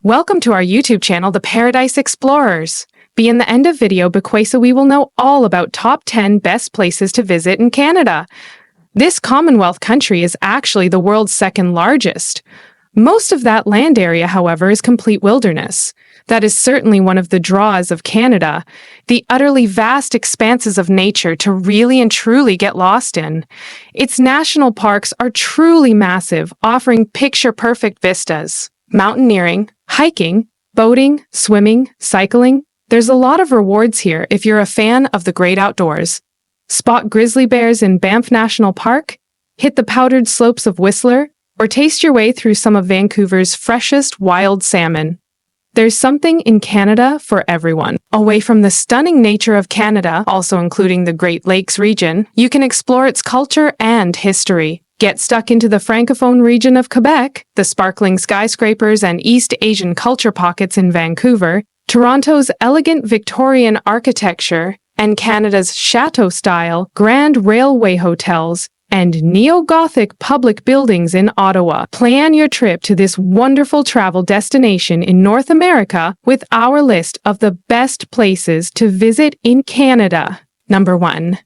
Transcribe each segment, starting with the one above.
Welcome to our YouTube channel, The Paradise Explorers. Be in the end of video Bequesa we will know all about top 10 best places to visit in Canada. This Commonwealth country is actually the world's second largest. Most of that land area, however, is complete wilderness. That is certainly one of the draws of Canada, the utterly vast expanses of nature to really and truly get lost in. Its national parks are truly massive, offering picture-perfect vistas. Mountaineering, hiking, boating, swimming, cycling. There's a lot of rewards here if you're a fan of the great outdoors. Spot grizzly bears in Banff National Park, hit the powdered slopes of Whistler, or taste your way through some of Vancouver's freshest wild salmon. There's something in Canada for everyone. Away from the stunning nature of Canada, also including the Great Lakes region, you can explore its culture and history. Get stuck into the Francophone region of Quebec, the sparkling skyscrapers and East Asian culture pockets in Vancouver, Toronto's elegant Victorian architecture, and Canada's chateau-style grand railway hotels and neo-Gothic public buildings in Ottawa. Plan your trip to this wonderful travel destination in North America with our list of the best places to visit in Canada. Number 1.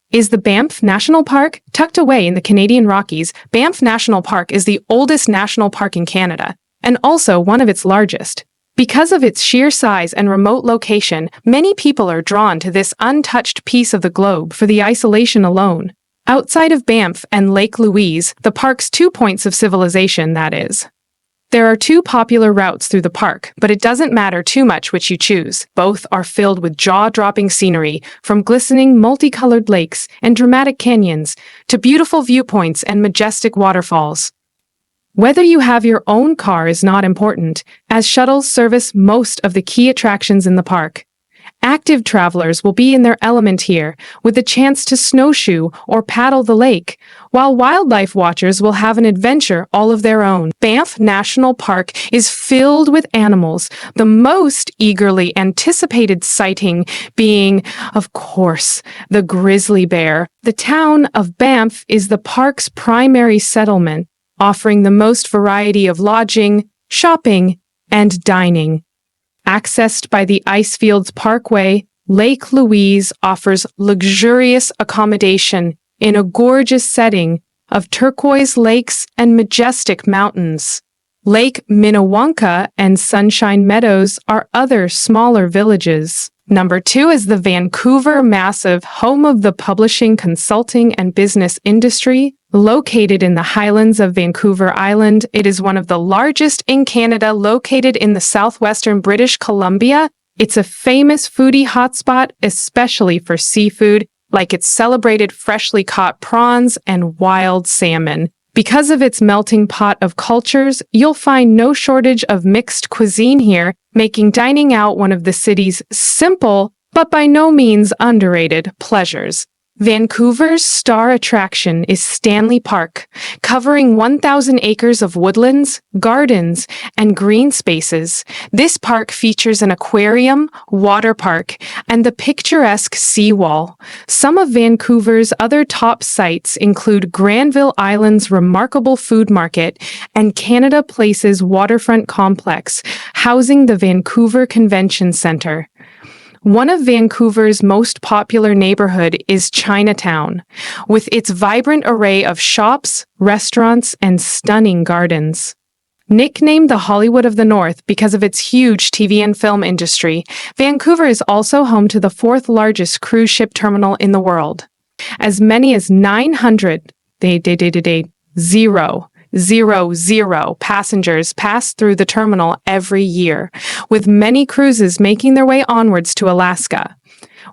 Is the Banff National Park. Tucked away in the Canadian Rockies, Banff National Park is the oldest national park in Canada, and also one of its largest. Because of its sheer size and remote location, many people are drawn to this untouched piece of the globe for the isolation alone. Outside of Banff and Lake Louise, the park's 2 points of civilization, that is. There are 2 popular routes through the park, but it doesn't matter too much which you choose. Both are filled with jaw-dropping scenery, from glistening multicolored lakes and dramatic canyons to beautiful viewpoints and majestic waterfalls. Whether you have your own car is not important, as shuttles service most of the key attractions in the park. Active travelers will be in their element here, with the chance to snowshoe or paddle the lake, while wildlife watchers will have an adventure all of their own. Banff National Park is filled with animals, the most eagerly anticipated sighting being, of course, the grizzly bear. The town of Banff is the park's primary settlement, offering the most variety of lodging, shopping, and dining. Accessed by the Icefields Parkway, Lake Louise offers luxurious accommodation in a gorgeous setting of turquoise lakes and majestic mountains. Lake Minnewanka and Sunshine Meadows are other smaller villages. Number 2 is the Vancouver Massive, home of the publishing, consulting, and business industry. Located in the highlands of Vancouver Island, it is one of the largest in Canada, located in the southwestern British Columbia. It's a famous foodie hotspot, especially for seafood, like its celebrated freshly caught prawns and wild salmon. Because of its melting pot of cultures, you'll find no shortage of mixed cuisine here, making dining out one of the city's simple, but by no means underrated, pleasures. Vancouver's star attraction is Stanley Park, covering 1,000 acres of woodlands, gardens, and green spaces. This park features an aquarium, water park, and the picturesque seawall. Some of Vancouver's other top sites include Granville Island's remarkable food market and Canada Place's waterfront complex, housing the Vancouver Convention Centre. One of Vancouver's most popular neighborhood is Chinatown, with its vibrant array of shops, restaurants, and stunning gardens. Nicknamed the Hollywood of the North because of its huge TV and film industry, Vancouver is also home to the 4th largest cruise ship terminal in the world. As many as 900 passengers pass through the terminal every year, with many cruises making their way onwards to Alaska.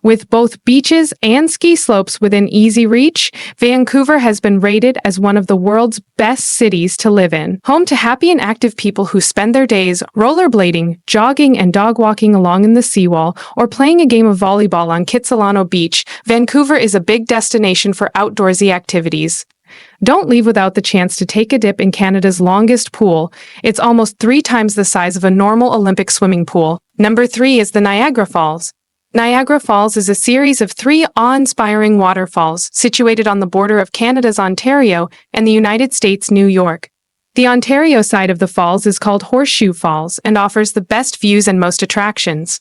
With both beaches and ski slopes within easy reach, Vancouver has been rated as one of the world's best cities to live in. Home to happy and active people who spend their days rollerblading, jogging, and dog walking along in the seawall, or playing a game of volleyball on Kitsilano Beach, Vancouver is a big destination for outdoorsy activities. Don't leave without the chance to take a dip in Canada's longest pool. It's almost 3 times the size of a normal Olympic swimming pool. Number 3 is the Niagara Falls. Niagara Falls is a series of 3 awe-inspiring waterfalls situated on the border of Canada's Ontario and the United States' New York. The Ontario side of the falls is called Horseshoe Falls and offers the best views and most attractions.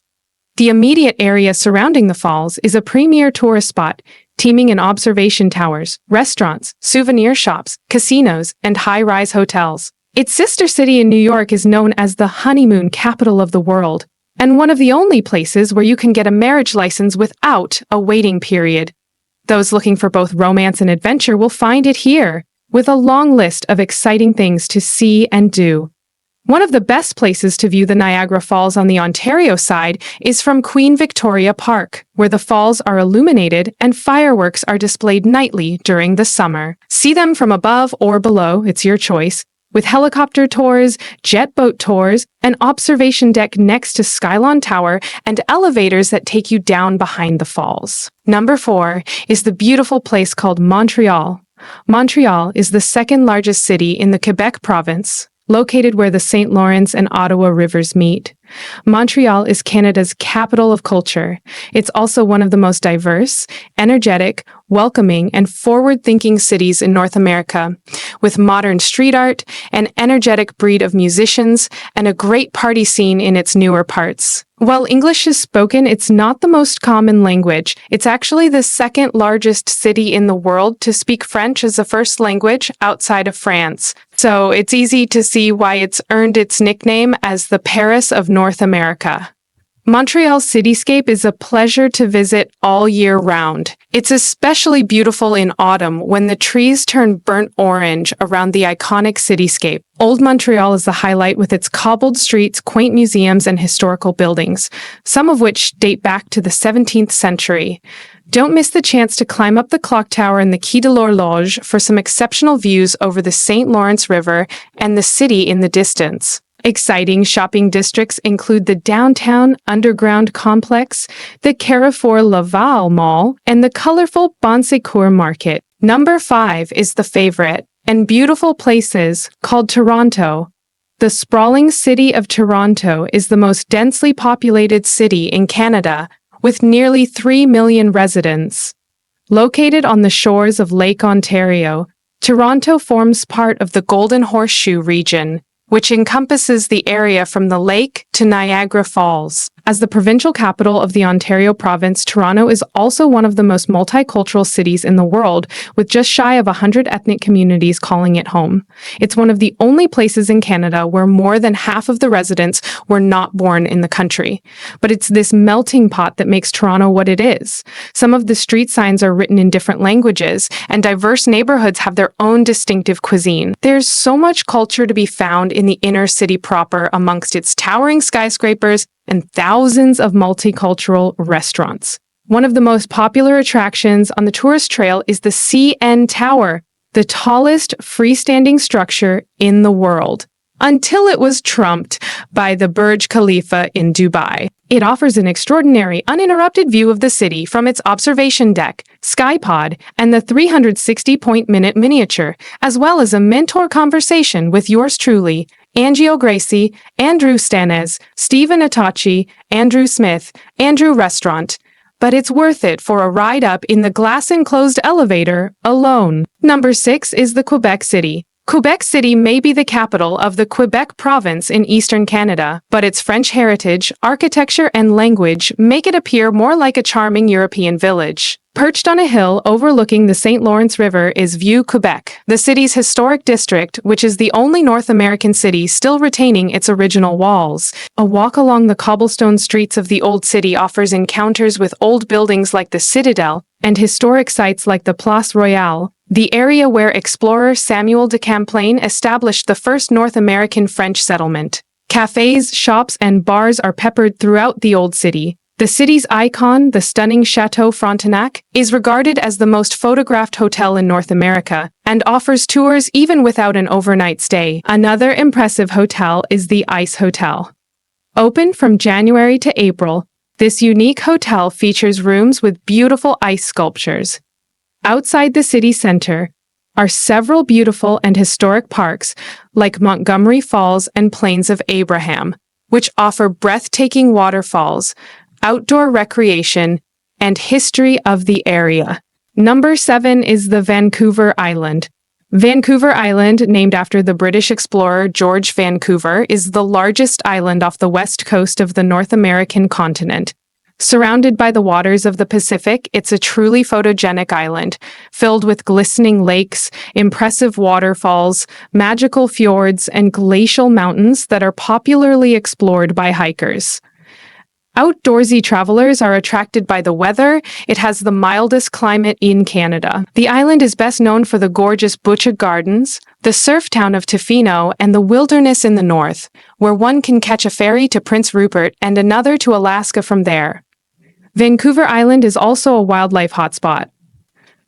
The immediate area surrounding the falls is a premier tourist spot, teeming in observation towers, restaurants, souvenir shops, casinos, and high-rise hotels. Its sister city in New York is known as the honeymoon capital of the world, and one of the only places where you can get a marriage license without a waiting period. Those looking for both romance and adventure will find it here, with a long list of exciting things to see and do. One of the best places to view the Niagara Falls on the Ontario side is from Queen Victoria Park, where the falls are illuminated and fireworks are displayed nightly during the summer. See them from above or below, it's your choice, with helicopter tours, jet boat tours, an observation deck next to Skylon Tower, and elevators that take you down behind the falls. Number 4 is the beautiful place called Montreal. Montreal is the second largest city in the Quebec province, located where the St. Lawrence and Ottawa rivers meet. Montreal is Canada's capital of culture. It's also one of the most diverse, energetic, welcoming, and forward-thinking cities in North America, with modern street art, an energetic breed of musicians, and a great party scene in its newer parts. While English is spoken, it's not the most common language. It's actually the second largest city in the world to speak French as a first language outside of France. So it's easy to see why it's earned its nickname as the Paris of North America. Montreal's cityscape is a pleasure to visit all year round. It's especially beautiful in autumn when the trees turn burnt orange around the iconic cityscape. Old Montreal is the highlight with its cobbled streets, quaint museums, and historical buildings, some of which date back to the 17th century. Don't miss the chance to climb up the clock tower in the Quai de l'Horloge for some exceptional views over the St. Lawrence River and the city in the distance. Exciting shopping districts include the downtown underground complex, the Carrefour Laval Mall, and the colorful Bon Secours Market. Number 5 is the favorite and beautiful places called Toronto. The sprawling city of Toronto is the most densely populated city in Canada, with nearly 3 million residents. Located on the shores of Lake Ontario, Toronto forms part of the Golden Horseshoe region, which encompasses the area from the lake to Niagara Falls. As the provincial capital of the Ontario province, Toronto is also one of the most multicultural cities in the world, with just shy of 100 ethnic communities calling it home. It's one of the only places in Canada where more than half of the residents were not born in the country. But it's this melting pot that makes Toronto what it is. Some of the street signs are written in different languages, and diverse neighborhoods have their own distinctive cuisine. There's so much culture to be found in the inner city proper amongst its towering skyscrapers and thousands of multicultural restaurants. One of the most popular attractions on the tourist trail is the CN Tower, the tallest freestanding structure in the world, until it was trumped by the Burj Khalifa in Dubai. It offers an extraordinary, uninterrupted view of the city from its observation deck, skypod, and the 360-point-minute miniature, as well as a mentor conversation with yours truly, Angie O'Gracie, Andrew Stanez, Stephen Atachi, Andrew Smith, Andrew Restaurant. But it's worth it for a ride up in the glass-enclosed elevator alone. Number 6 is the Quebec City. Quebec City may be the capital of the Quebec province in eastern Canada, but its French heritage, architecture, and language make it appear more like a charming European village. Perched on a hill overlooking the St. Lawrence River is Vieux Quebec, the city's historic district, which is the only North American city still retaining its original walls. A walk along the cobblestone streets of the Old City offers encounters with old buildings like the Citadel and historic sites like the Place Royale, the area where explorer Samuel de Champlain established the first North American French settlement. Cafes, shops, and bars are peppered throughout the Old City. The city's icon, the stunning Chateau Frontenac, is regarded as the most photographed hotel in North America and offers tours even without an overnight stay. Another impressive hotel is the Ice Hotel. Open from January to April, this unique hotel features rooms with beautiful ice sculptures. Outside the city center are several beautiful and historic parks like Montgomery Falls and Plains of Abraham, which offer breathtaking waterfalls, outdoor recreation, and history of the area. Number 7 is the Vancouver Island. Vancouver Island, named after the British explorer George Vancouver, is the largest island off the west coast of the North American continent. Surrounded by the waters of the Pacific, it's a truly photogenic island, filled with glistening lakes, impressive waterfalls, magical fjords, and glacial mountains that are popularly explored by hikers. Outdoorsy travelers are attracted by the weather. It has the mildest climate in Canada. The island is best known for the gorgeous Butchart Gardens, the surf town of Tofino, and the wilderness in the north, where one can catch a ferry to Prince Rupert and another to Alaska from there. Vancouver Island is also a wildlife hotspot.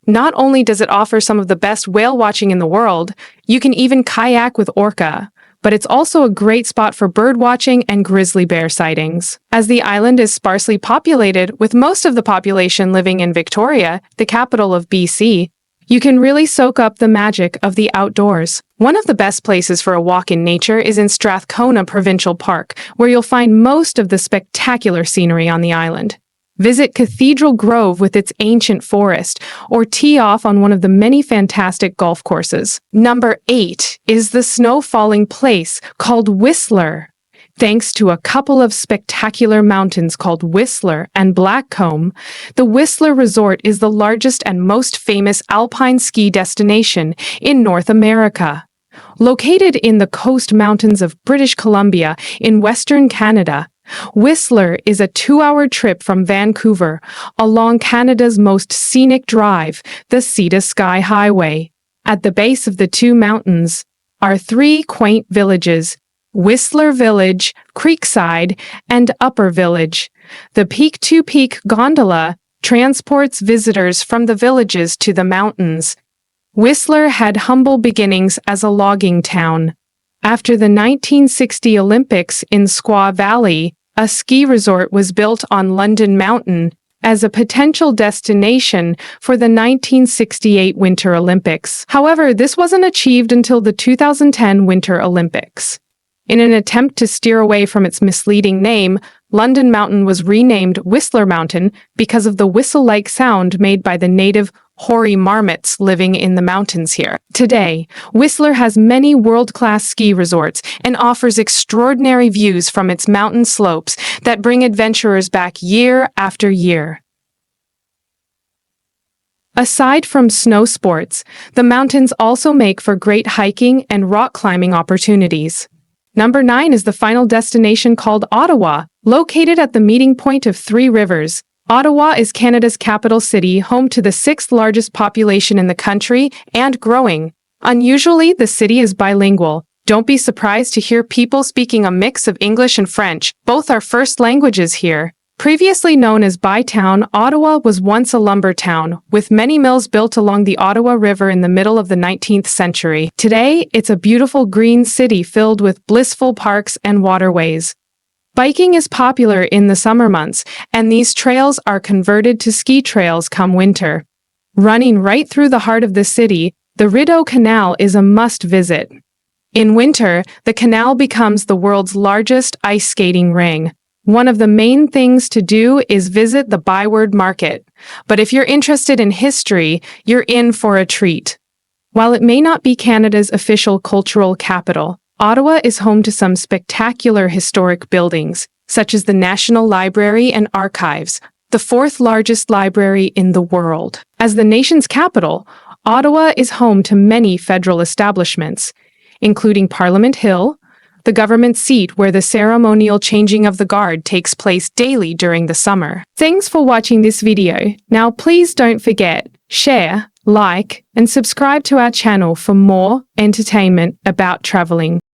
Not only does it offer some of the best whale watching in the world, you can even kayak with orca, but it's also a great spot for bird watching and grizzly bear sightings. As the island is sparsely populated, with most of the population living in Victoria, the capital of BC, you can really soak up the magic of the outdoors. One of the best places for a walk in nature is in Strathcona Provincial Park, where you'll find most of the spectacular scenery on the island. Visit Cathedral Grove with its ancient forest, or tee off on one of the many fantastic golf courses. Number 8 is the snow-falling place called Whistler. Thanks to a couple of spectacular mountains called Whistler and Blackcomb, the Whistler Resort is the largest and most famous alpine ski destination in North America. Located in the Coast Mountains of British Columbia in Western Canada, Whistler is a 2-hour trip from Vancouver along Canada's most scenic drive, the Sea to Sky Highway. At the base of the two mountains are 3 quaint villages: Whistler Village, Creekside, and Upper Village. The peak-to-peak gondola transports visitors from the villages to the mountains. Whistler had humble beginnings as a logging town. After the 1960 Olympics in Squaw Valley, a ski resort was built on London Mountain as a potential destination for the 1968 Winter Olympics. However, this wasn't achieved until the 2010 Winter Olympics. In an attempt to steer away from its misleading name, London Mountain was renamed Whistler Mountain because of the whistle-like sound made by the native hoary marmots living in the mountains here. Today, Whistler has many world-class ski resorts and offers extraordinary views from its mountain slopes that bring adventurers back year after year. Aside from snow sports, the mountains also make for great hiking and rock climbing opportunities. Number 9 is the final destination called Ottawa, located at the meeting point of 3 rivers. Ottawa is Canada's capital city, home to the 6th largest population in the country and growing. Unusually, the city is bilingual. Don't be surprised to hear people speaking a mix of English and French. Both are first languages here. Previously known as Bytown, Ottawa was once a lumber town, with many mills built along the Ottawa River in the middle of the 19th century. Today, it's a beautiful green city filled with blissful parks and waterways. Biking is popular in the summer months, and these trails are converted to ski trails come winter. Running right through the heart of the city, the Rideau Canal is a must-visit. In winter, the canal becomes the world's largest ice skating ring. One of the main things to do is visit the Byward Market, but if you're interested in history, you're in for a treat. While it may not be Canada's official cultural capital, Ottawa is home to some spectacular historic buildings, such as the National Library and Archives, the 4th largest library in the world. As the nation's capital, Ottawa is home to many federal establishments, including Parliament Hill, the government seat where the ceremonial changing of the guard takes place daily during the summer. Thanks for watching this video. Now please don't forget, share, like, and subscribe to our channel for more entertainment about traveling.